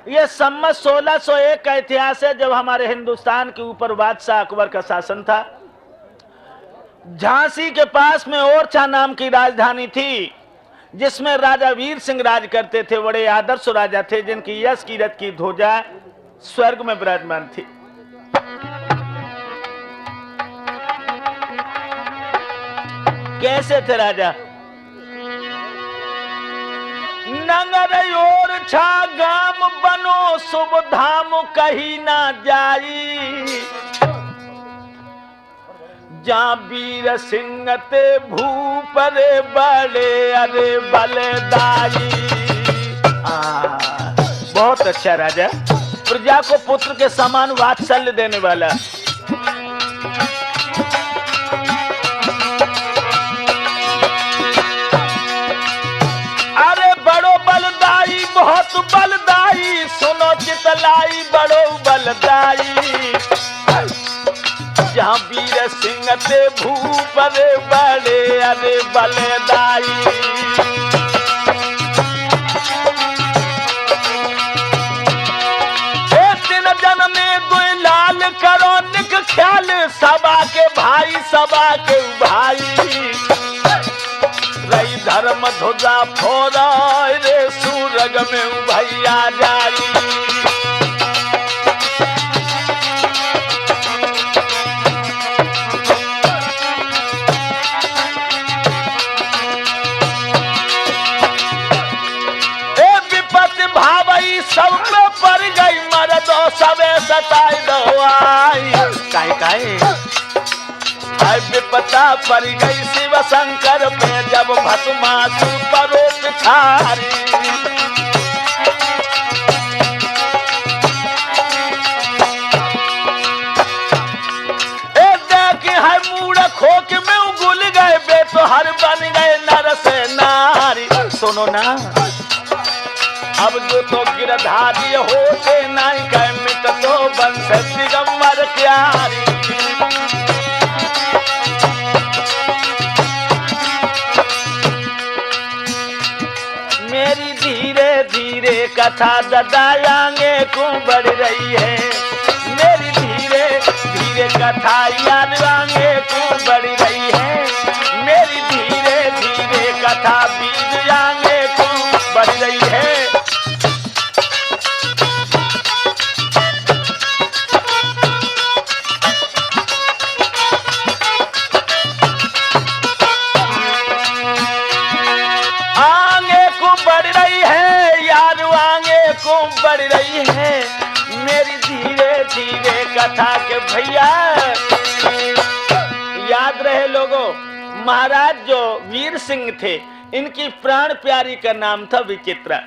ये सम्मत 1601 का इतिहास है, जब हमारे हिंदुस्तान के ऊपर बादशाह अकबर का शासन था। झांसी के पास में ओरछा नाम की राजधानी थी, जिसमें राजा वीर सिंह राज करते थे। बड़े आदर्श राजा थे, जिनकी यश कीरत की ध्वजा स्वर्ग में विराजमान थी। कैसे थे राजा? नगर ओरछा गाम बनो शुभ धाम कहीं ना जाई, जहाँ वीर सिंह ते भूप रे बड़े अरे बलदाई। बहुत अच्छा राजा, प्रजा को पुत्र के समान वात्सल्य देने वाला। अरे बड़ो बलदाई बहुत बलदाई, सुनो चितलाई बड़ो बलदाई, जहाँ वीर सिंह ते भूप रे बड़े अरे बलदाई। तीन जन में दो लाल करो निक ख्याल, सबा के भाई सबा के भाई, रही धर्म ध्वजा फोरा रे सूरग में भैया जाई। भावई सब में पड़ गई मरदो सबे सताई दवाई। काहे विपता पड़ गई शिव शंकर पे, जब भस्मासु परो पिछारी। देख है मूर्ख होके में उगुल गए, बेतोहर बन गए नर से नारी। सुनो ना, अब जो तो गिरधारी होते नहीं कह मिट तो बंश दिगंबर क्यारी। मेरी धीरे धीरे कथा ददायांगे को बढ़ रही है, मेरी धीरे धीरे कथा याद आगे को बढ़ रही है, मेरी धीरे धीरे कथा बीज आगे को बढ़ रही है। बढ़ रही है मेरी धीरे धीरे कथा के भैया। याद रहे लोगों, महाराज जो वीर सिंह थे, इनकी प्राण प्यारी का नाम था विचित्रा,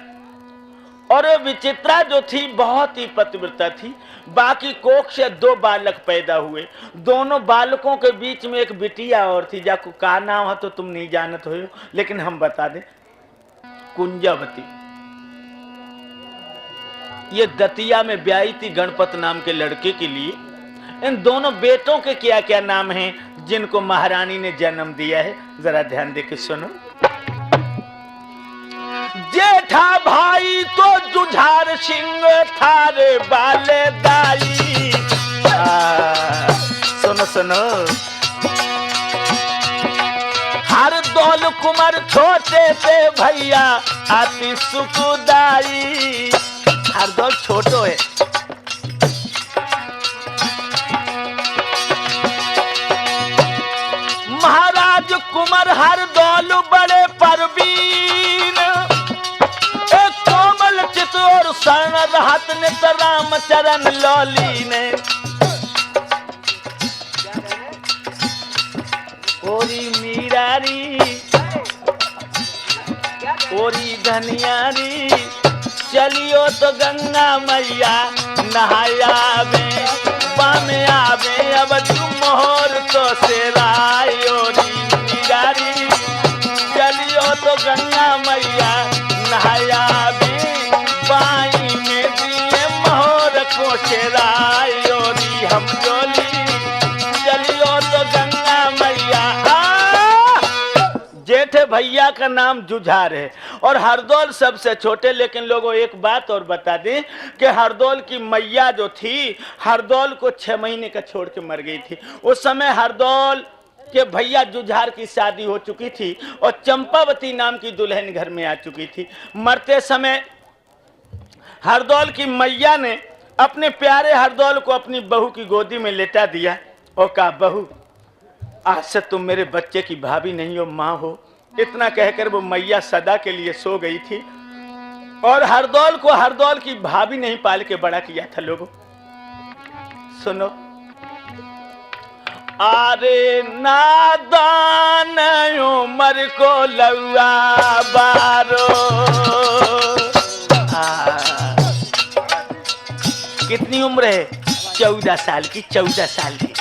और विचित्रा जो थी बहुत ही पतिव्रता थी। बाकी कोख से 2 बालक पैदा हुए, दोनों बालकों के बीच में एक बिटिया और थी, जाको का नाम है तो तुम नहीं जानत हो, लेकिन हम बता दें, कुंजावती। ये दतिया में ब्याई थी गणपत नाम के लड़के के लिए। इन दोनों बेटों के क्या क्या नाम हैं जिनको महारानी ने जन्म दिया है, जरा ध्यान दे के सुनो। जेठा भाई तो जुझार सिंह थारे बाले दाई। सुनो सुनो, हर दौल कुमार छोटे से भैया आती सुखदाई। हर दौल छोटो है, महाराज कुमार हर दौल बड़े परवीन, एक कोमल चित और शरण रहत नित राम चरण लौली ने। ओरी मीरारी ओरी धनियारी, चलियो तो गंगा मैया नहाया में बामे आवे, अब मोहर तो सेरायो मीरारी। चलियो तो गंगा मैया नहाया में बाई में दिए मोहर को सेरायो हम जोली। चलियो तो गंगा मैया। जेठ भैया का नाम जुझार है और हरदौल सबसे छोटे। लेकिन लोगों एक बात और बता दें कि हरदौल की मैया जो थी, हरदौल को 6 महीने का छोड़ के मर गई थी। उस समय हरदौल के भैया जुझार की शादी हो चुकी थी और चंपावती नाम की दुल्हन घर में आ चुकी थी। मरते समय हरदौल की मैया ने अपने प्यारे हरदौल को अपनी बहू की गोदी में लेटा दिया और कहा, बहू आज से तुम मेरे बच्चे की भाभी नहीं हो, माँ हो। इतना कहकर वो मैया सदा के लिए सो गई थी और हरदौल को हरदौल की भाभी नहीं पाल के बड़ा किया था। लोगों सुनो, अरे नादान उमर को लौआ बारो। कितनी उम्र है? 14 साल की, 14 साल की।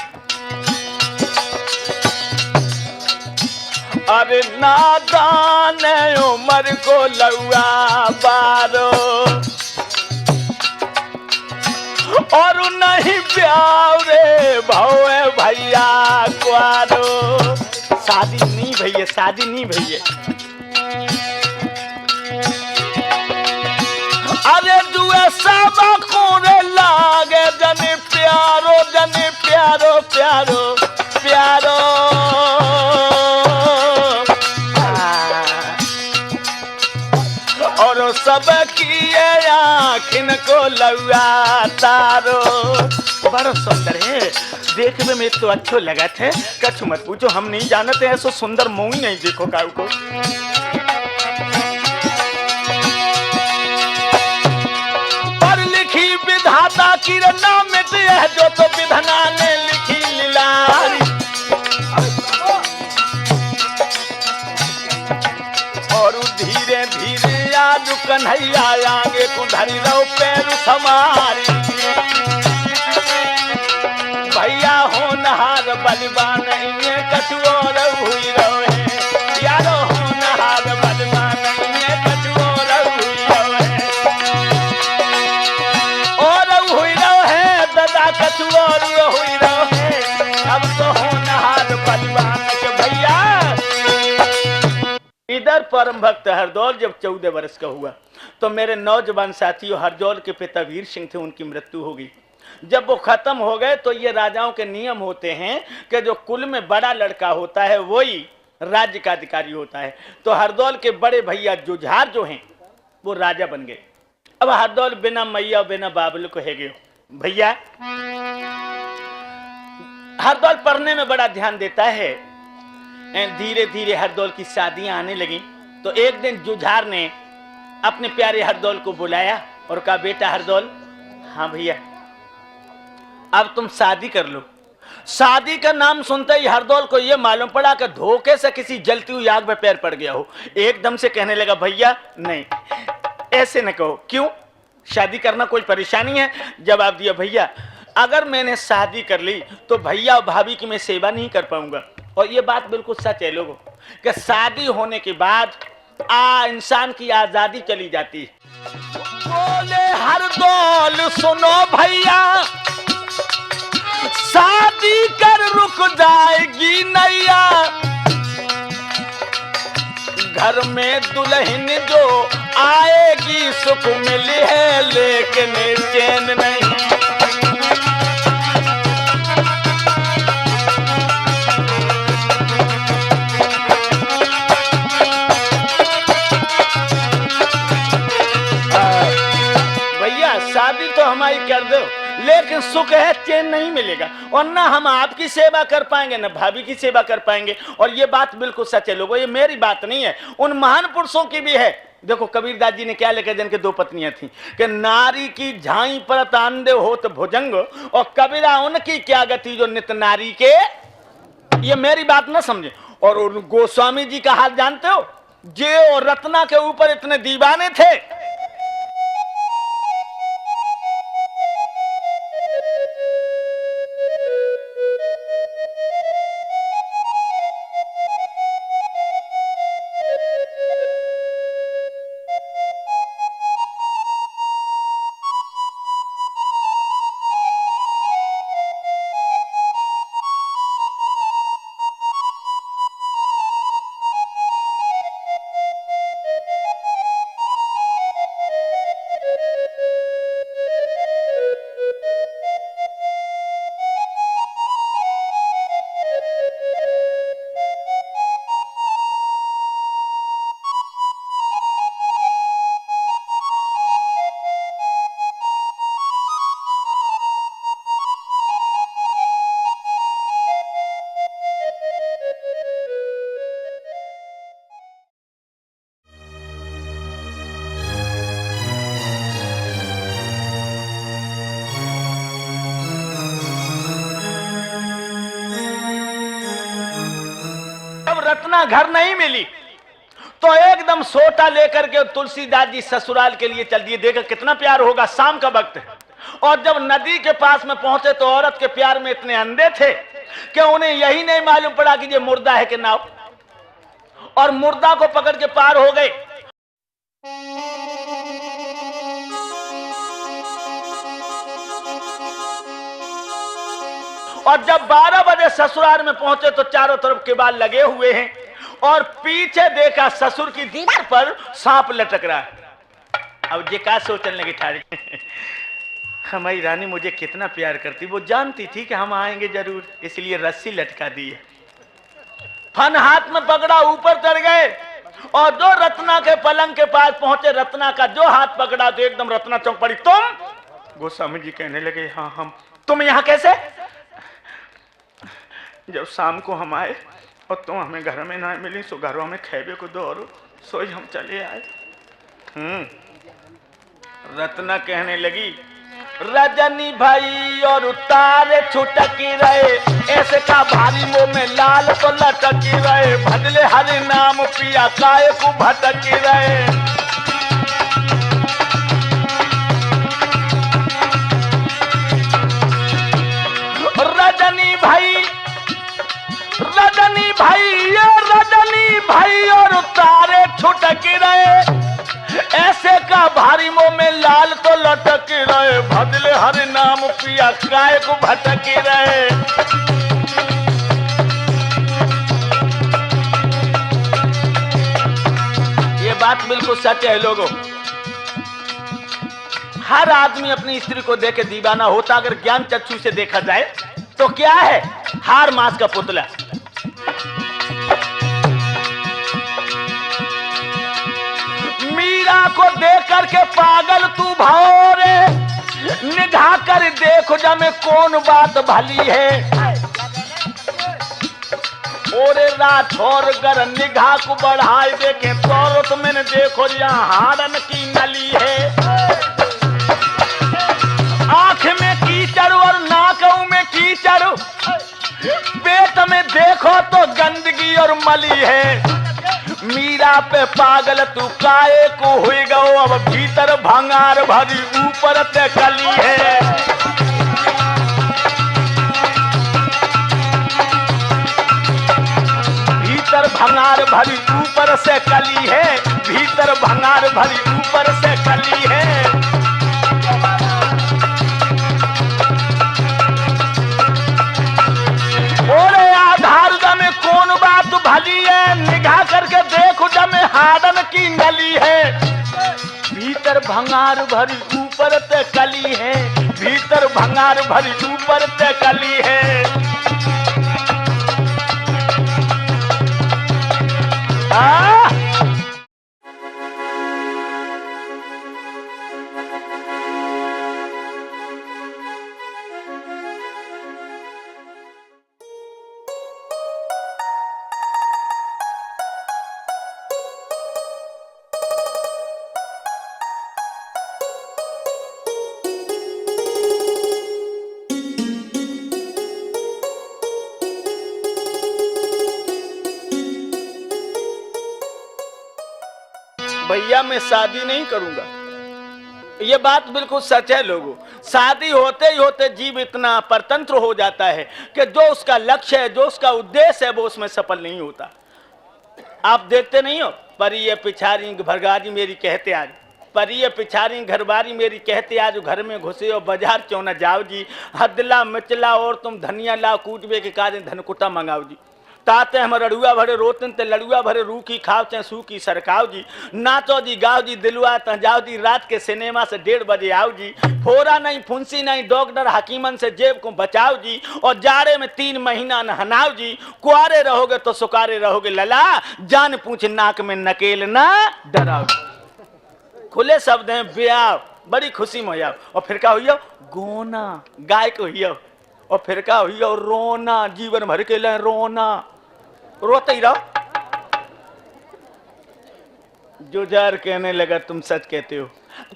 अरे नादान उमर को लौआ बारो और नहीं प्यारे भौए भैया क्वारो। शादी नहीं भैया, शादी नहीं भैया। अरे जुए सब कोरे लागे जने प्यारो, जने प्यारो प्यारो प्यारो। और सब किए आखिन को लौआ तारो। बड़ा सुंदर है, देखने में तो अच्छो लगा थे। कछ मत पूछो, हम नहीं जानते हैं सो सुंदर मुंह ही नहीं देखो काऊ को। पर लिखी विधाता की नाम में जो तो विधना ने लिखी लीलारी। और धीरे धीरे आज कन्हैया आगे को धरी रहो पैर समारी। भैया हो नहार बलवान कछुओर हुई रहे, यारो हो नहार बलवान कछुओर हुई रहे। और हुई रहे दादा कछुओर हुई रहे। अब तो हो नहार बलवान के भैया। इधर परम भक्त हरदौल जब 14 वर्ष का हुआ तो मेरे नौजवान साथियों हरदौल के पिता वीर सिंह थे, उनकी मृत्यु हो गई। जब वो खत्म हो गए तो ये राजाओं के नियम होते हैं कि जो कुल में बड़ा लड़का होता है वही राज्य का अधिकारी होता है। तो हरदौल के बड़े भैया जुझार जो हैं वो राजा बन गए। अब हरदौल बिना मैया बिना बाबल को है गए भैया। हरदौल पढ़ने में बड़ा ध्यान देता है। धीरे धीरे हरदौल की शादियां आने लगी तो एक दिन जुझार ने अपने प्यारे हरदौल को बुलाया और कहा, बेटा हरदौल। हाँ भैया। अब तुम शादी कर लो। शादी का नाम सुनते ही हरदौल को यह मालूम पड़ा कि धोखे से किसी जलती हुई आग में पैर पड़ गया हो। एकदम से कहने लगा, भैया नहीं, ऐसे न कहो। क्यों? शादी करना कोई परेशानी है? जवाब दिया, भैया अगर मैंने शादी कर ली तो भैया और भाभी की मैं सेवा नहीं कर पाऊंगा। और ये बात बिल्कुल सच है लोगों कि शादी होने के बाद इंसान की आजादी चली जाती है। बोले हरदौल सुनो भैया, शादी कर रुक जाएगी नैया। घर में दुल्हन जो आएगी सुख मिली है लेकिन चैन नहीं। शादी तो हमारी कर दो लेकिन सुख है चैन नहीं मिलेगा और ना हम आपकी सेवा कर पाएंगे ना भाभी की सेवा कर पाएंगे। और ये बात बिल्कुल सच है लोगों, ये मेरी बात नहीं है, उन महान पुरुषों की भी है। देखो कबीरदास जी ने क्या लिखा, जिनके 2 पत्नियां थी कि नारी की झाई पर तांडे होत भुजंग और कबीरा उनकी क्या गति जो नित नारी के। ये मेरी बात ना समझे। और गोस्वामी जी का हाल जानते हो, जे और रत्ना के ऊपर इतने दीवाने थे। रत्ना घर नहीं मिली तो एकदम सोटा लेकर के तुलसीदास जी ससुराल के लिए चल दिए। देखा कितना प्यार होगा, शाम का वक्त है। और जब नदी के पास में पहुंचे तो औरत के प्यार में इतने अंधे थे कि उन्हें यही नहीं मालूम पड़ा कि ये मुर्दा है कि नाव, और मुर्दा को पकड़ के पार हो गए। और जब 12 बजे ससुराल में पहुंचे तो चारों तरफ किवाड़ लगे हुए हैं और पीछे देखा ससुर की दीवार पर सांप लटक रहा है। अब ये क्या सोचने लगी ठाड़ी, हमारी रानी मुझे कितना प्यार करती, वो जानती थी कि हम आएंगे जरूर, इसलिए रस्सी लटका दी है। फन हाथ में पकड़ा, ऊपर चढ़ गए और जो रत्ना के पलंग के पास पहुंचे, रत्ना का जो हाथ पकड़ा तो एकदम रत्ना चौंक पड़ी। तुम? गोस्वामी जी कहने लगे हाँ हम। तुम यहाँ कैसे? जब शाम को हम आए और तुम हमें घर में ना मिली सो घरों में खेबे को दो और सोई हम चले आए। रत्ना कहने लगी रजनी भाई और उतारे छुटकी रहे, ऐसे का भारी मुंह में लाल तो लटकी रहे, भजले हरि नाम पिया काय को भटकी रहे। रजनी भाई और तारे छुटकी रहे, ऐसे का भारी मुंह में लाल तो लटकी रहे, भजले हरि नाम पिया काय को भटकी रहे। ये बात बिल्कुल सच है लोगों। हर आदमी अपनी स्त्री को देख के दीवाना होता, अगर ज्ञान चक्षु से देखा जाए तो क्या है, हार मांस का पुतला। मीरा को देख करके पागल तू भौरे, निगाह कर देखो जमे कौन बात भली है। ओरे राठौर गर निगाह को बढ़ाए देखे तो मैंने देखो यहाँ हारन की नली है। आंख में कीचड़ और नाकों में कीचड़, पेट में देखो तो गंदगी और मली है। मीरा पे पागल तू काहे को हुई गो, अब भीतर भंगार भरी ऊपर ते कली है। भीतर भंगार भरी ऊपर से कली है, भीतर भंगार भरी ऊपर से कली है। ओरे आधार में कौन बात भली है, निगाह करके देखो जमे हाडन की नली है। भीतर भंगार भरी ऊपर ते कली है, भीतर भंगार भरी ऊपर ते कली है। भैया मैं शादी नहीं करूंगा, ये बात बिल्कुल सच है लोगों। शादी होते ही होते जीव इतना परतंत्र हो जाता है कि जो उसका लक्ष्य है, जो उसका उद्देश्य है, वो उसमें सफल नहीं होता। आप देखते नहीं हो, परिये पिछारी भरगारी मेरी कहते आज, परिये पिछारी घरबारी मेरी कहते आज, घर में घुसे हो बाजार क्यों न जाओ जी, हदला मिचला और तुम धनिया ला कूटबे के कारण धनकुटा मंगाओ जी। ताते हम रड़ुआ भरे रोतन ते लड़ुआ भरे रूखी खाओ चाहे सूखी सरकाओ जी, नाचो जी गाओ जी दिलवा तजाओ जी, रात के सिनेमा से 1:30 बजे आओ जी, फोरा नहीं फुंसी नहीं डॉक्टर हकीमन से जेब को बचाओ जी, और जाड़े में 3 महीना नहनाओ जी, कुआरे रहोगे तो सुकारे रहोगे लला, जान पूछ नाक में नकेल ना डराओ। खुले शब्द हैं, ब्याह बड़ी खुशी में हो, और फिर क्या हुई गोना गाय को हुई, और फिर क्या हुई रोना, जीवन भर के लिए रोना, रोते ही रहो। जुझार कहने लगा तुम सच कहते हो,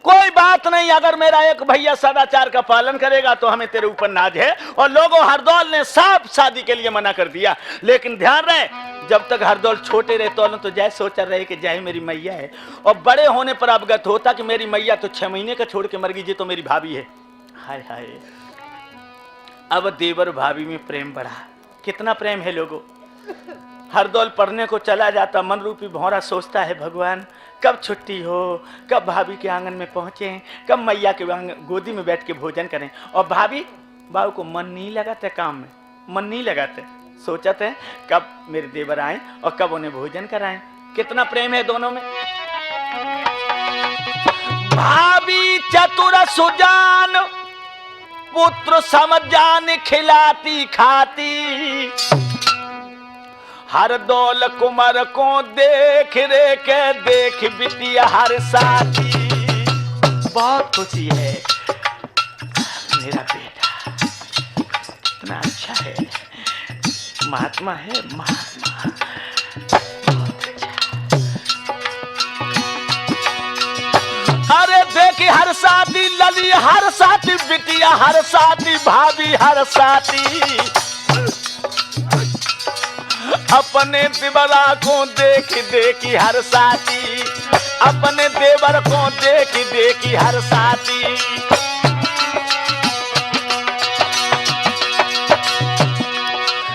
कोई बात नहीं, अगर मेरा एक भैया सदाचार का पालन करेगा तो हमें तेरे ऊपर नाज है। और लोगों हरदौल ने साफ शादी के लिए मना कर दिया। लेकिन ध्यान रहे, जब तक हरदौल छोटे रहे तो जय सोच रहे कि जय मेरी मैया है, और बड़े होने पर अवगत होता कि मेरी मैया तो 6 महीने का छोड़ के मर गई, जी तो मेरी भाभी है। हाय हाय, अब देवर भाभी में प्रेम बढ़ा। कितना प्रेम है लोगों। हरदौल पढ़ने को चला जाता, मन रूपी भौरा सोचता है भगवान कब छुट्टी हो, कब भाभी के आंगन में पहुंचे, कब मैया के गोदी में बैठ के भोजन करें। और भाभी बाबू को मन नहीं लगाते, काम में मन नहीं लगाते, सोचते हैं कब मेरे देवर आए और कब उन्हें भोजन कराएं। कितना प्रेम है दोनों में। भाभी चतुर सुजान, पुत्र समझान खिलाती खाती, हरदौल कुमार को देख रे के देख बिटिया हर साथी। बहुत खुशी है, मेरा बेटा इतना अच्छा है, महात्मा है, महात्मा बहुत अच्छा। अरे देखी हर साथी, लली हर साथी, बिटिया हर साथी, भाभी हर साथी, अपने देवरा को देख देखी हर साथी, अपने देवर को देख देखी हर साथी।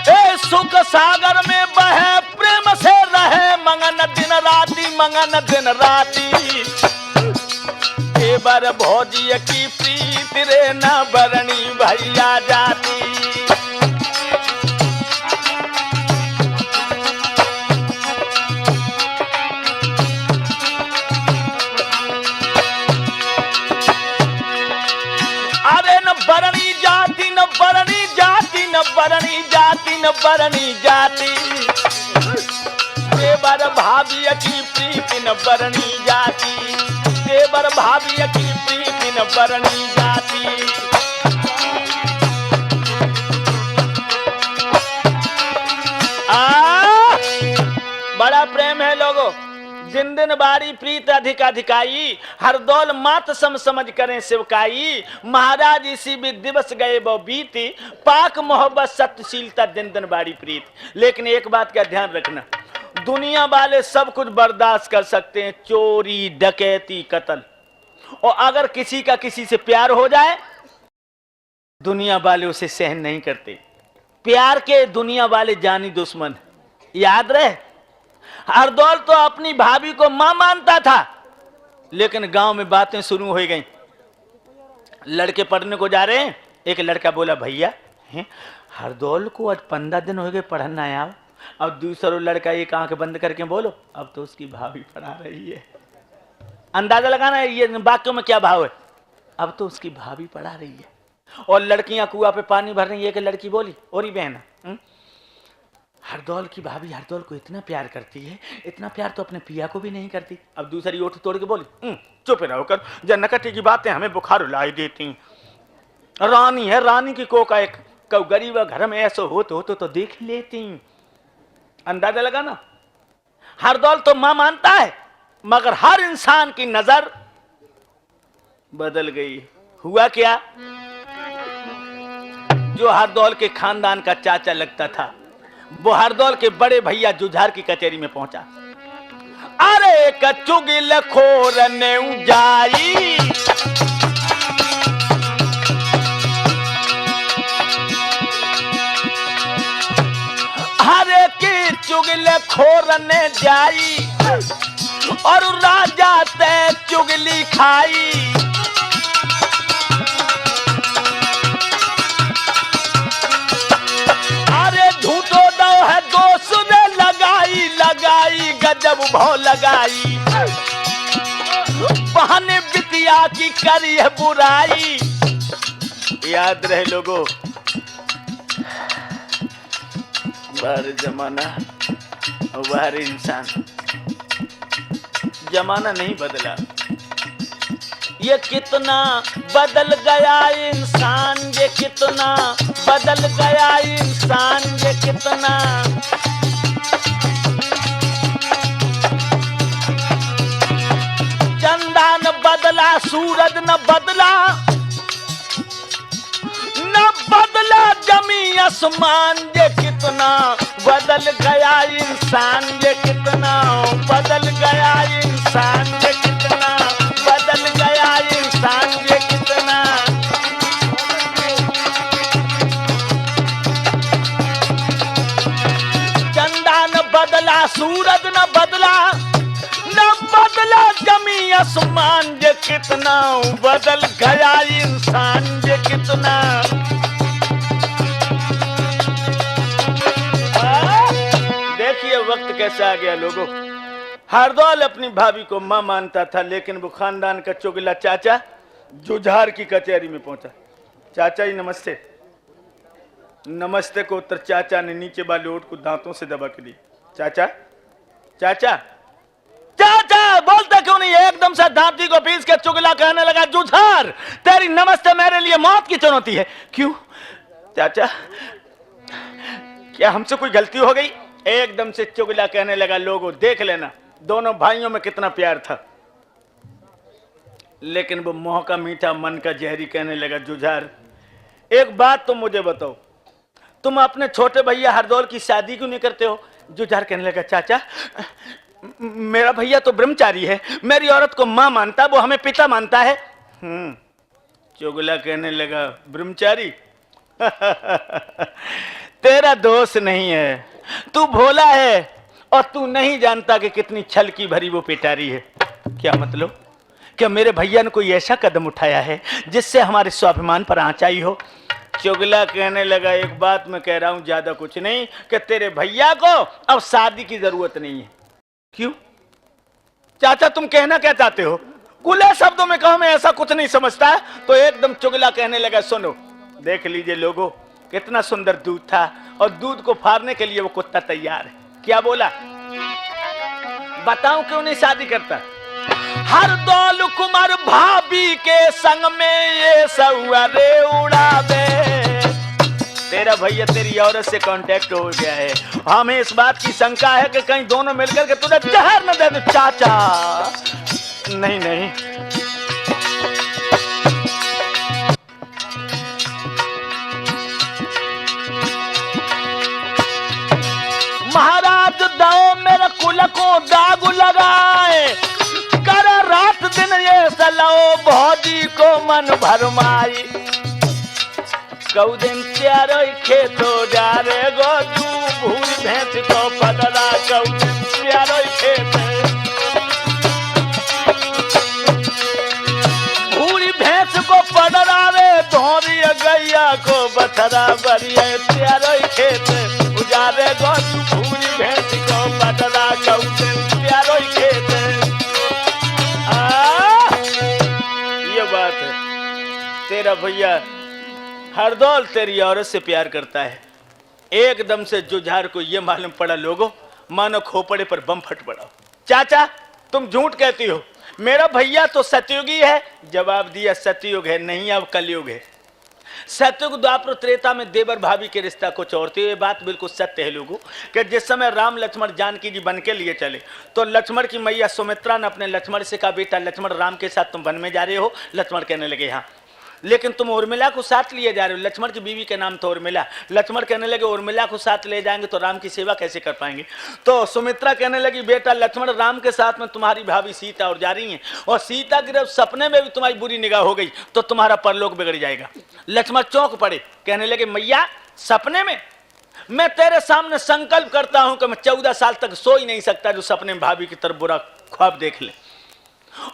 ए सुख सागर में बहे प्रेम से रहे, मंगन दिन राती, मंगन दिन राती। देवर भौजी की प्रीत रे न बरनी भैया जाती। बरनी जाती न बरनी जाती न बरनी जाती न बरनी जाती, देवर भाभी की प्रीति न बरनी जाती, देवर भाभी की प्रीति न बरनी जाती। बड़ा प्रेम है लोगों। दिन दिन बारी प्रीत अधिक अधिकाई, हरदौल मात सम समझ करें सेवकाई। महाराज इसी भी दिवस गए वो बीती, पाक मोहब्बत सत्यशीलता दिन दिन बारी प्रीत। लेकिन एक बात का ध्यान रखना, दुनिया वाले सब कुछ बर्दाश्त कर सकते हैं, चोरी डकैती कत्ल, और अगर किसी का किसी से प्यार हो जाए दुनिया वाले उसे सहन नहीं करते। प्यार के दुनिया वाले जानी दुश्मन। याद रहे, हरदौल तो अपनी भाभी को मां मानता था, लेकिन गांव में बातें शुरू हो गई। लड़के पढ़ने को जा रहे हैं, एक लड़का बोला भैया हरदौल को आज 15 दिन हो गए पढ़ना आया। अब दूसरा लड़का एक आंख बंद करके बोलो, अब तो उसकी भाभी पढ़ा रही है। अंदाजा लगाना है ये वाक्यों में क्या भाव है। अब तो उसकी भाभी पढ़ा रही है। और लड़कियां कुआं पे पानी भर रही है। एक लड़की बोली, और ही बहन हरदौल की भाभी हरदौल को इतना प्यार करती है, इतना प्यार तो अपने पिया को भी नहीं करती। अब दूसरी ओठ तोड़ के बोली, चुप रहो कर, जनकटी की बातें हमें बुखार लाई देती। रानी है, रानी की कोका एक गरीब घर में ऐसा हो तो देख लेती। अंदाजा लगा ना। हरदौल तो मां मानता है, मगर हर इंसान की नजर बदल गई। हुआ क्या, जो हरदौल के खानदान का चाचा लगता था वो हरदौल के बड़े भैया जुझार की कचहरी में पहुंचा। अरे कचुगिल खोर ने जाई, हरे की चुगिल खोर ने जाई, और राजा ते चुगली खाई। लगाई गजब भाव लगाई, बहाने बिटिया की करी है बुराई। याद रहे लोगों, बाहर जमाना बाहर इंसान, जमाना नहीं बदला। ये कितना बदल गया इंसान, ये कितना बदल गया इंसान, ये कितना। चंद चंदा न बदला सूरज न बदला, न बदला जमी आसमान, ये कितना बदल गया इंसान, ये कितना बदल गया इंसान, ये कितना बदल गया इंसान, ये कितना। चंदा न बदला सूरज न बदला, न बदला जमी आसमान, ये कितना बदल गया इंसान, ये कितना। देखिए वक्त कैसा आ गया लोगों। हरदौल अपनी भाभी को मां मानता था, लेकिन वो खानदान का चुगला चाचा जुझार की कचहरी में पहुंचा। चाचा जी नमस्ते। नमस्ते को उत्तर चाचा ने नीचे वाले ओठ को दांतों से दबा के दी। चाचा चाचा चाचा बोलता क्यों नहीं? एकदम से दांती को पीस के चुगला कहने लगा, जुझार तेरी नमस्ते मेरे लिए मौत की चुनौती है। क्यों चाचा, क्या हमसे कोई गलती हो गई? एकदम से चुगला कहने लगा, लोगों देख लेना दोनों भाइयों में कितना प्यार था। लेकिन वो मोह का मीठा मन का जहरी कहने लगा, जुझार एक बात तुम मुझे बताओ, तुम अपने छोटे भैया हरदौल की शादी क्यों नहीं करते हो? जुझार कहने लगा, चाचा मेरा भैया तो ब्रह्मचारी है, मेरी औरत को मां मानता, वो हमें पिता मानता है। चुगला कहने लगा, ब्रह्मचारी तेरा दोष नहीं है, तू भोला है और तू नहीं जानता कि कितनी छल की भरी वो पिटारी है। क्या मतलब? क्या मेरे भैया ने कोई ऐसा कदम उठाया है जिससे हमारे स्वाभिमान पर आंच आई हो? चुगला कहने लगा, एक बात मैं कह रहा हूं, ज्यादा कुछ नहीं, कि तेरे भैया को अब शादी की जरूरत नहीं है। क्यों चाचा, तुम कहना क्या चाहते हो? खुले शब्दों में कहो, मैं ऐसा कुछ नहीं समझता है। तो एकदम चुगला कहने लगा, सुनो देख लीजिए लोगों, कितना सुंदर दूध था और दूध को फाड़ने के लिए वो कुत्ता तैयार है। क्या बोला? बताऊं क्यों नहीं शादी करता? हरदौल कुमार भाभी के संग में ये सौरे उड़ावे। तेरा भैया तेरी औरत से कांटेक्ट हो गया है, हमें इस बात की शंका है कि कहीं दोनों मिलकर के तुझे जहर न दे दे। चाचा नहीं नहीं, महाराज दो मेरे कुल को दाग लगाए, कर रात दिन ये सलाओ भौजी को मन भरमाई। कऊ दिन चारो खेतो जा रे गो तू भूरी भैंस को पकड़ा, कऊ दिन चारो खेत भूरी भैंस को पकड़ा रे, धोरी गैया को बछड़ा बरिया, चारो खेत उजारे गो तू भूरी भैंस को पकड़ा, कऊ दिन चारो खेत। ये बात है, तेरा भैया हरदौल तेरी औरत से प्यार करता है। एकदम से जुझार को यह मालूम पड़ा लोगों, मानो खोपड़े पर बम फट पड़ा। चाचा तुम झूठ कहती हो, मेरा भैया तो सतयुगी है। जवाब दिया, सतयुग है नहीं, अब कलयुग है। सतयुग द्वापर त्रेता में देवर भाभी के रिश्ता कुछ और थे। ये बात बिल्कुल सत्य है लोगों, कि जिस समय राम लक्ष्मण जानकी जी बन के लिए चले तो लक्ष्मण की मैया सुमित्रा ने अपने लक्ष्मण से कहा, बेटा लक्ष्मण राम के साथ तुम वन में जा रहे हो? लक्ष्मण कहने लगे हाँ। लेकिन तुम उर्मिला को साथ लिए जा रहे हो? लक्ष्मण की बीवी के नाम था उर्मिला। लक्ष्मण कहने लगे, उर्मिला को साथ ले जाएंगे तो राम की सेवा कैसे कर पाएंगे? तो सुमित्रा कहने लगी, बेटा लक्ष्मण राम के साथ में तुम्हारी भाभी सीता और जा रही हैं, और सीता की जब सपने में भी तुम्हारी बुरी निगाह हो गई तो तुम्हारा परलोक बिगड़ जाएगा। लक्ष्मण चौंक पड़े, कहने लगे, मैया सपने में? मैं तेरे सामने संकल्प करता हूं कि मैं 14 साल तक सो ही नहीं सकता जो सपने में भाभी की तरफ बुरा ख्वाब देख ले।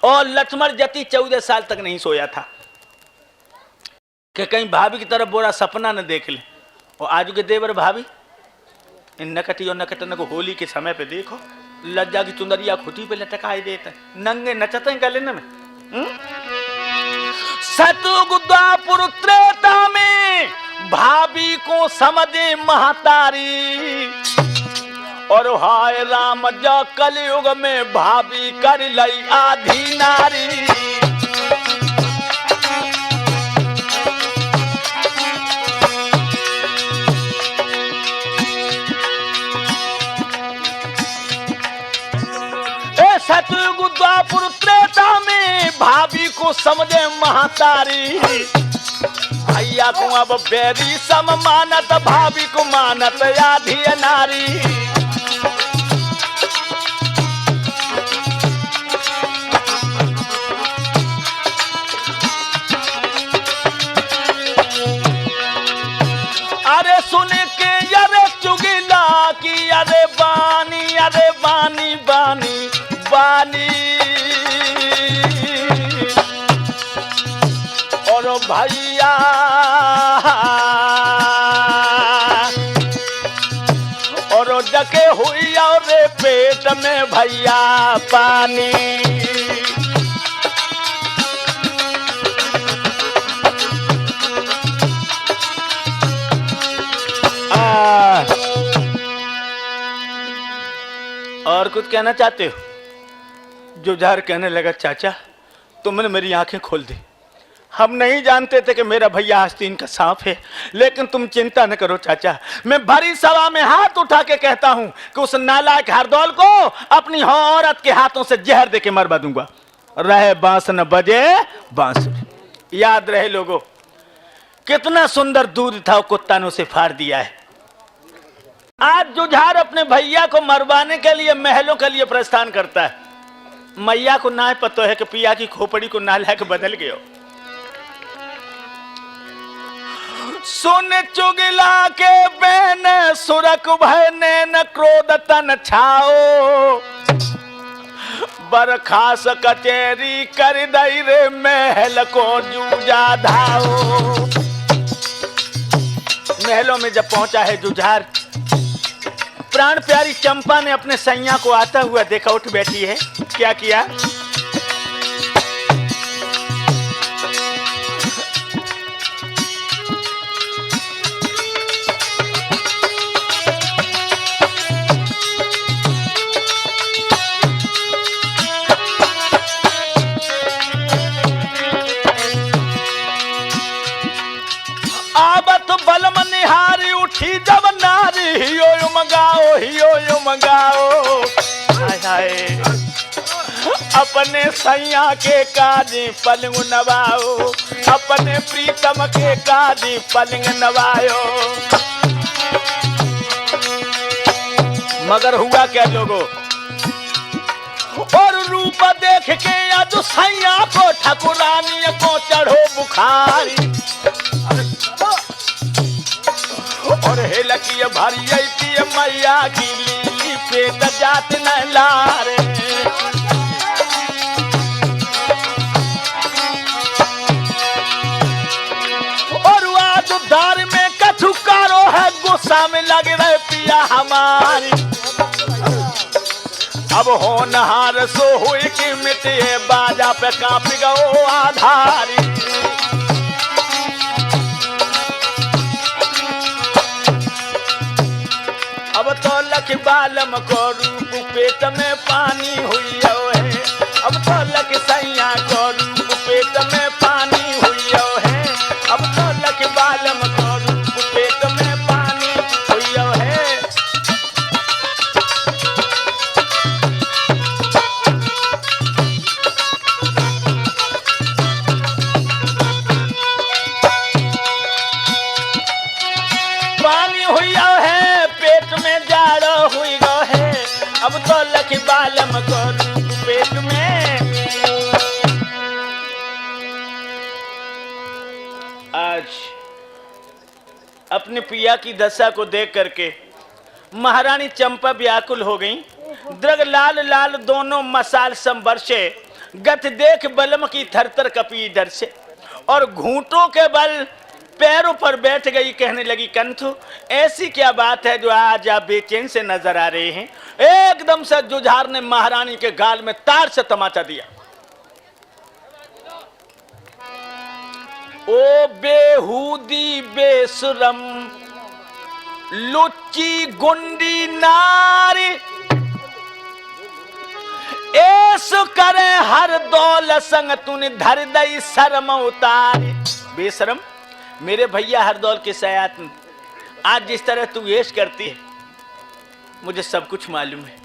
और लक्ष्मण जति 14 साल तक नहीं सोया था कि कहीं भाभी की तरफ बुरा सपना न देख ले। और आज के देवर भाभी इन नकटी और नकटन को होली के समय पे देखो, लज्जा की चुंदरिया खुटी पे लटकाई देते हैं, नंगे नचते हैं गले में। सतयुग द्वापर त्रेता में भाभी को समझे महतारी, और हाय राम जा कलयुग में भाभी कर लई आधी नारी। सतयुग द्वापर त्रेता में को समझे महातारी। भैया को अब बैरी सम मानत, भाभी को मानत आधी नारी। अरे सुन के अरे चुगिला की अरे बानी बानी बानी। और भैया और डके हुई और पेट में भैया पानी। और कुछ कहना चाहते हो? जुझार कहने लगा, चाचा तुमने मेरी आंखें खोल दी। हम नहीं जानते थे कि मेरा भैया आस्तीन का सांप है, लेकिन तुम चिंता न करो चाचा, मैं भरी सभा में हाथ उठा के कहता हूं कि उस नालायक हरदौल को अपनी औरत के हाथों से जहर दे के मरवा दूंगा। रहे बांस न बजे बांसुरी। याद रहे लोगों, कितना सुंदर दूध था वो कुत्ता ने उसे फाड़ दिया है। आज जुझार अपने भैया को मरवाने के लिए महलों के लिए प्रस्थान करता है। मैया को ना पता है कि पिया की खोपड़ी को नालायक बदल गयो। सुन चुगिला के बैन सुरक भय नैन क्रोध तन छाओ। बरखास कचेरी कर दई रे महल को जूझा धाओ। महलों में जब पहुंचा है जुझार, प्राण प्यारी चंपा ने अपने सैया को आता हुआ देखा, उठ बैठी है। क्या किया? आबत बलम निहारी उठी जब नारी, हियो हियो मंगाओ। हाय हाय अपने सैया के काजी पलंग नवाओ, अपने प्रीतम के काजी पलंग नवायो। मगर हुआ क्या लोगों? और रूप देख के आज सैया को ठकुरानी को चढ़ो बुखारी। और हेलकी भारी आई मैया की लीली पेट जात न लारे। और आज दार में कछुकारो है, गुस्सा में लग रहे पिया हमारी। अब हो नहार सो हुई कि मिटे बाजा पे कांप गो आधारी। अब तो लख बालम को रूप पेट में पानी हुई है। अब तो लख सैया को रूप पेट में पानी हुई है। अब तो लख बालम को रूप पेट में पानी हुई है। पानी हुई है, पेट में जाड़ो हुई गो है। अब तो लख बालम को पेट में। आज अपने पिया की दशा को देख करके महारानी चंपा व्याकुल हो गई। द्रग लाल लाल दोनों मसाल संवर्षे, गत देख बलम की थरथर कपी इधर से। और घूंटों के बल पैरों पर बैठ गई, कहने लगी, कंथु ऐसी क्या बात है जो आज आप बेचैन से नजर आ रहे हैं? एकदम से जुझार ने महारानी के गाल में तार से तमाचा दिया। ओ बेहूदी बेशरम लुच्ची गुंडी नारी, ऐसो करे हर दौल संग तूने धर दई शर्म उतारी। बेशरम, मेरे भैया हरदौल के सयात में आज जिस तरह तू ऐश करती है, मुझे सब कुछ मालूम है।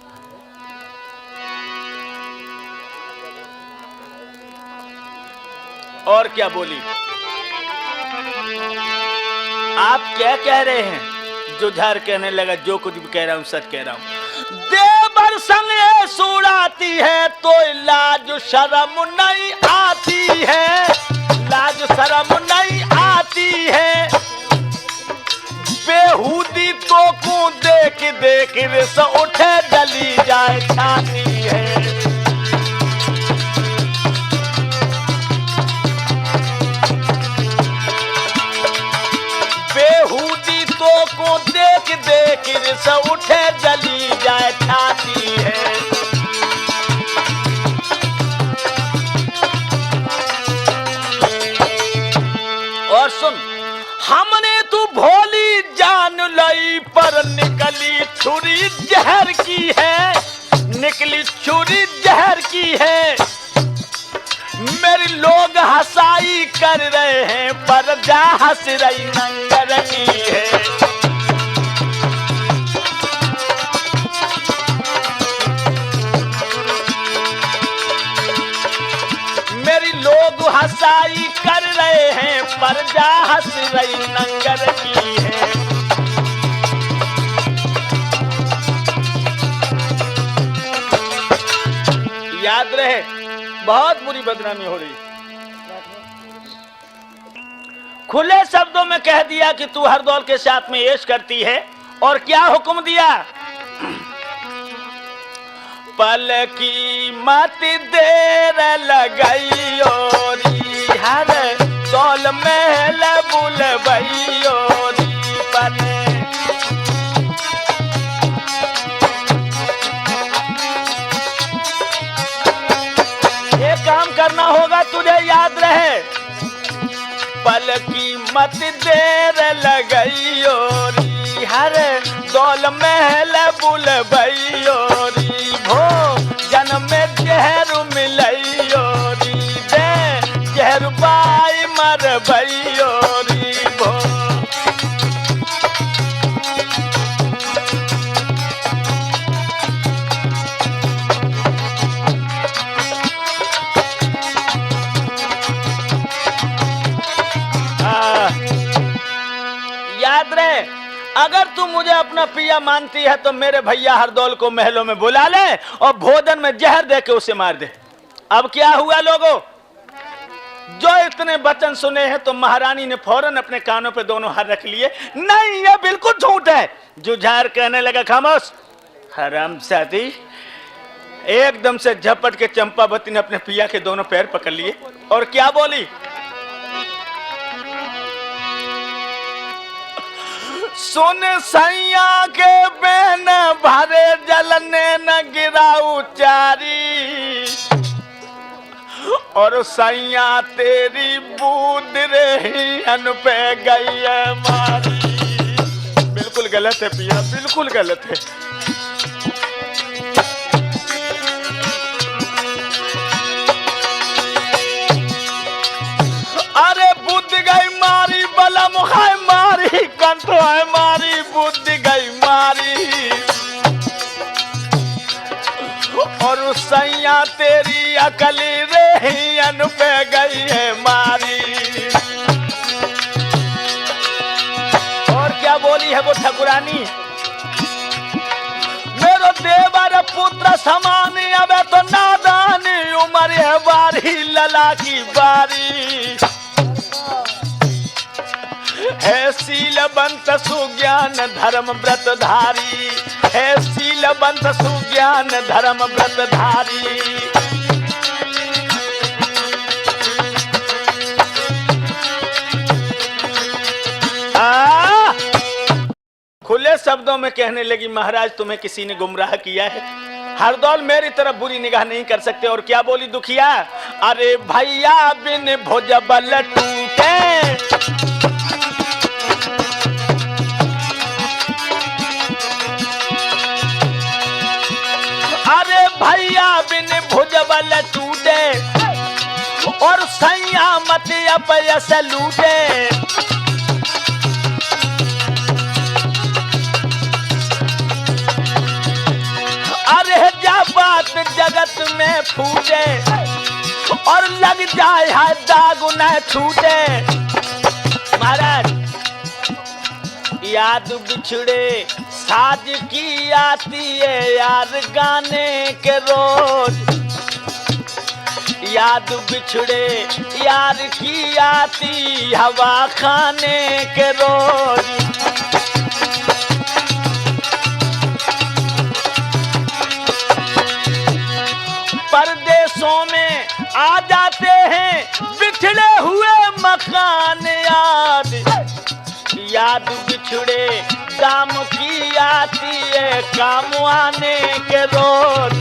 और क्या बोली? आप क्या कह रहे हैं? जुझार कहने लगा, जो कुछ भी कह रहा हूं सच कह रहा हूं। देवर संग ये सुड़ाती है तो लाज शर्म नहीं आती है, लाज शर्म नहीं आती है। बेहूदी तो को देख देख रिस उठे जली जाए छाती है। बेहूदी तो को देख देख रिस उठे जली जाए छाती है। और सुन, हमने तू भोली जान लई पर निकली छुरी जहर की है, निकली छुरी जहर की है। मेरे लोग हंसाई कर रहे हैं पर जा हंस रही नंगर की है। मेरी लोग हंसाई कर रहे हैं पर जा हंस रही नंगर की है। याद रहे, बहुत बुरी बदनामी हो रही। खुले शब्दों में कह दिया कि तू हरदौल के साथ में ऐश करती है, और क्या हुक्म दिया? पल की मत देर लगाई ओरी, हर दौल महल बुलबई ओरी। पल ये काम करना होगा, तुझे याद रहे। पल की मत देर लगई ओरी, हर दौल महल बुलबई ओरी। भो जन्म में जहर मिलई ओरी, दे जहर पाई मर बई ओरी। भो याद रहे, अगर तू मुझे अपना पिया मानती है तो मेरे भैया हरदौल को महलों में बुला ले और भोजन में जहर दे के उसे मार दे। अब क्या हुआ लोगों? जो इतने वचन सुने हैं तो महारानी ने फौरन अपने कानों पे दोनों हाथ रख लिए। नहीं, ये बिल्कुल झूठ है। जुझार कहने लगा, खामोश हरामजादी। एकदम से झपट के चंपावती ने अपने पिया के दोनों पैर पकड़ लिए और क्या बोली? सुन सैया के बेन भरे जलने न गिराऊ चारी, और सैया तेरी बूंद रही अन पे गई है मारी। बिल्कुल गलत है पिया, बिल्कुल गलत है। अरे बुद्ध गई मारी, बला मुखाय मारी, कंठ है मारी, बुद्ध गई मारी। और उस सैया तेरी अकली रही अन पे गई है मारी। और क्या बोली है वो ठकुरानी? मेरो देवर पुत्र समान, अब तो नादानी उम्र है बारी, लला की बारी। है शीलवंत सुज्ञान धर्म व्रतधारी, है शीलवंत सुज्ञान धर्म व्रतधारी। खुले शब्दों में कहने लगी, महाराज तुम्हें किसी ने गुमराह किया है, हरदौल मेरी तरफ बुरी निगाह नहीं कर सकते। और क्या बोली दुखिया? अरे भैया बिन भुजबल टूटे, अरे भैया बिन भुजबल टूटे, और सैया मत अपयस लूटे। अरे जा बात जगत में फूटे, और लग जाए है दाग न छूटे। महाराज याद बिछड़े साज की आती है यार गाने के रोज। याद बिछड़े यार की आती हवा खाने के रोज। परदेशों में आ जाते हैं बिछड़े हुए मकान याद। याद बिछड़े दाम की आती है काम आने के रोज।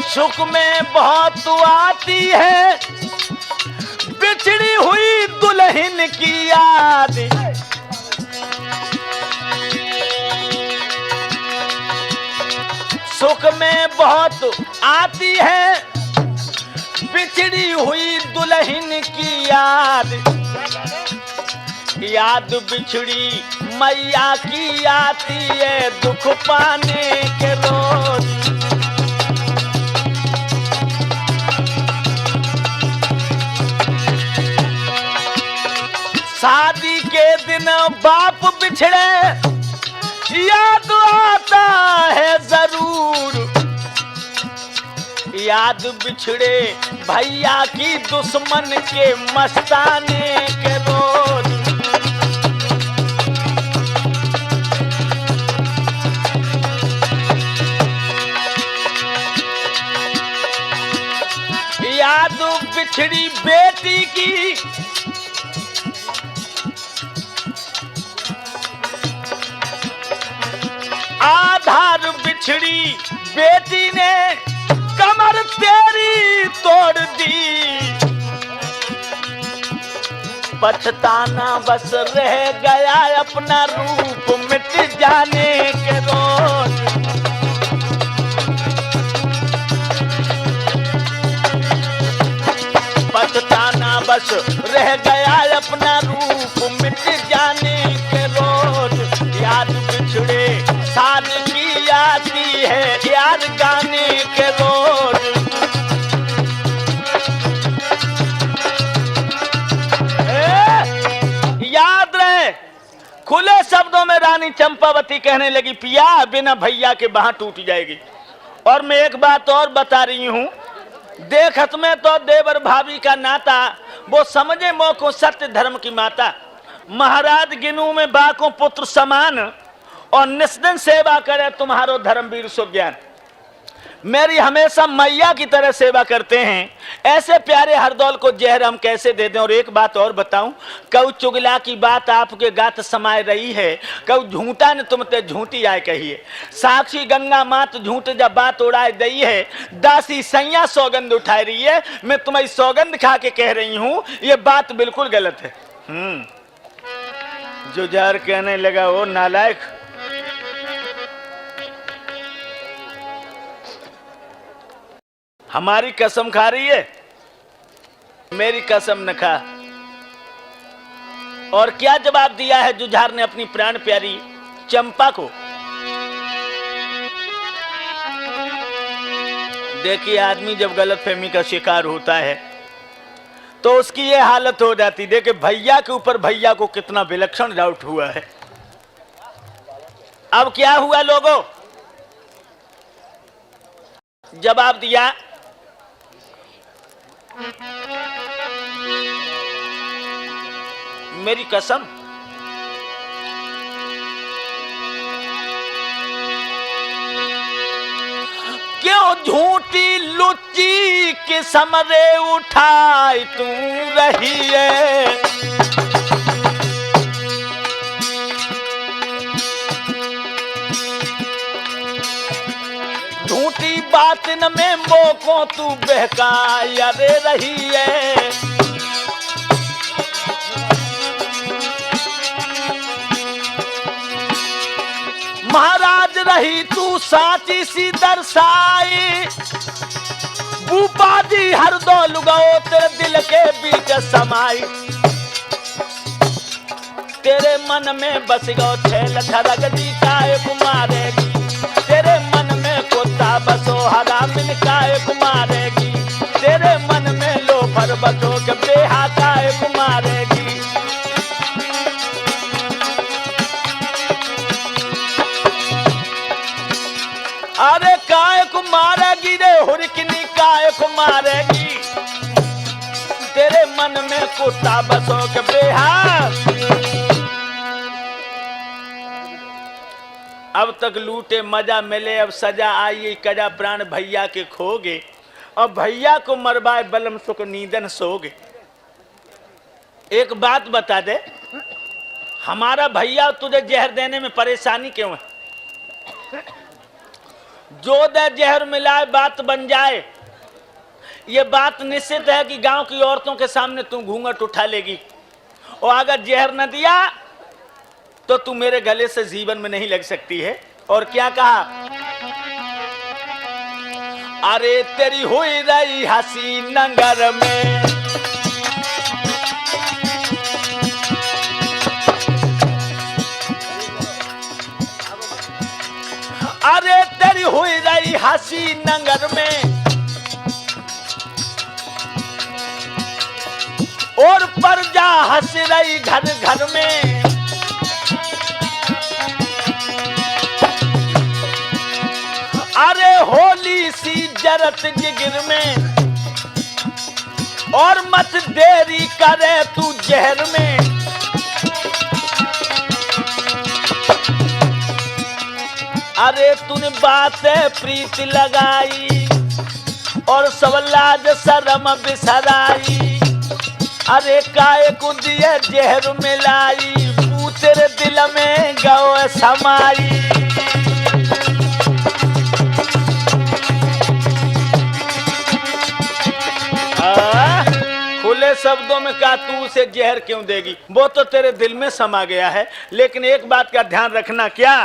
सुख में बहुत आती है बिछड़ी हुई दुल्हन की याद। सुख में बहुत आती है बिछड़ी हुई दुल्हन की याद। याद बिछड़ी मैया की आती है दुख पाने के रोज। शादी के दिन बाप बिछड़े याद आता है जरूर। याद बिछड़े भैया की दुश्मन के मस्ताने के रोज। याद बिछड़ी बेटी की आधार बिछड़ी बेटी ने कमर तेरी तोड़ दी। पछताना बस रह गया अपना रूप मिट जाने के रोज। पछताना बस रह गया अपना रूप मिट जाने के रोज। याद बिछड़े साल की आती है यार गाने के रोज। याद रहे खुले शब्दों में रानी चंपावती कहने लगी पिया बिना भैया के बाह टूट जाएगी। और मैं एक बात और बता रही हूं देखत में तो देवर भाभी का नाता वो समझे मोह को सत्य धर्म की माता। महाराज गिनू में बाको पुत्र समान और निस्दिन सेवा करे तुम्हारो धर्मवीर सुज्ञान। मेरी हमेशा मैया की तरह सेवा करते हैं ऐसे प्यारे हरदौल को जहर हम कैसे दे दें। और एक बात और बताऊं कऊ चुगला की बात आपके गात समाये रही है कऊ झूठा ने तुम ते झूठी आए कहिए। साक्षी गंगा मात झूठ जब बात उड़ाए दई है दासी सैया सौगंध उठाई रही है। मैं तुम्हारी सौगंध खा के कह रही हूं ये बात बिल्कुल गलत है। जो जहर कहने लगा वो नालायक। हमारी कसम खा रही है मेरी कसम न खा। और क्या जवाब दिया है जुझार ने अपनी प्राण प्यारी चंपा को। देखिए आदमी जब गलतफहमी का शिकार होता है तो उसकी ये हालत हो जाती। देखिए भैया के ऊपर भैया को कितना विलक्षण डाउट हुआ है। अब क्या हुआ लोगों जवाब दिया मेरी कसम क्यों झूठी लुच्ची के समरे उठाई तू रही है। झूठी बात न में मोको तू बहकाई अरे रही है। महाराज रही तू साची सी दर्शाई भूपा जी हर दौल गो तेरे दिल के बीच समाई। तेरे मन में बस गो छैल धरक जी काय कुमारेगी, तेरे मन में कुत्ता बसो हरामिन काय कुमारेगी, तेरे मन में लोफर बसो के बेहा काय कुमारेगी। अरे काय को मारेगी रे हुरकिनी काय को मारेगी, तेरे मन में कुत्ता बसो के बेहा। अब तक लूटे मजा मिले, अब सजा आई कजा प्राण भैया के खोगे, अब भैया को मरवाए बलम सुख नींदन सोगे। एक बात बता दे, हमारा भैया तुझे जहर देने में परेशानी क्यों है? जो दे जहर मिलाए बात बन जाए, ये बात निश्चित है कि गांव की औरतों के सामने तू घूंघट उठा लेगी, और अगर जहर न दिया तो तू मेरे गले से जीवन में नहीं लग सकती है। और क्या कहा? अरे तेरी हुई रही हंसी नंगर में, अरे तेरी हुई रही हंसी नंगर में, और प्रजा हंस रही घर घर में। अरे होली सी जरत जिगर में, और मत देरी करे तू जहर में। अरे तूने बातें प्रीत लगाई, और सब लाज शर्म बिसराई। अरे काय को दिए जहर मिलाई, तू तेरे दिल में गौ समाई। खुले शब्दों में कहा तू उसे जहर क्यों देगी, वो तो तेरे दिल में समा गया है। लेकिन एक बात का ध्यान रखना, क्या?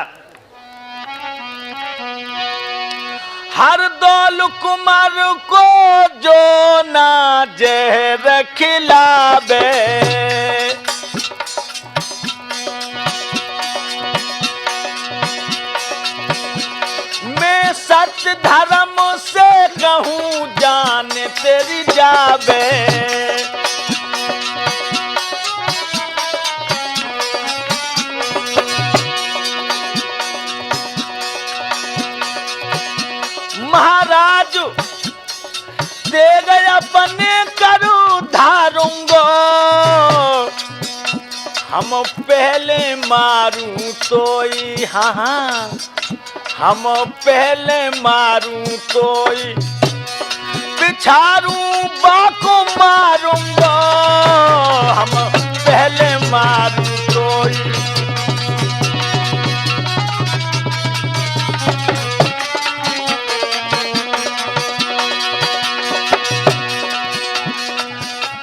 हर दौल कुमार को जो ना जहर खिलावे, मैं सच धर्म से कहूँ जान तेरी जावे। महाराज दे गया अपने करूं धारूंगा, हम पहले मारूं तोई, हाँ हम पहले मारूं तोई, पिछारूं बाको मारूंगा, हम पहले मारूं तोई।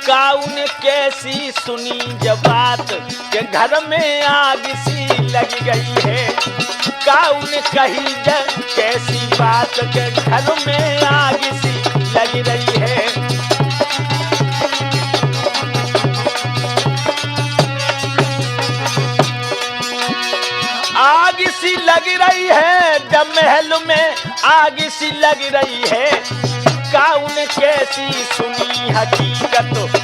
काउन कैसी सुनी जब बात के घर में आग सी लग गई है, काउन कही जब कैसी बात के घर में आग सी लग रही है। आग सी लग रही है जब महल में आग सी लग रही है, काउन कैसी सुनी हकीकत।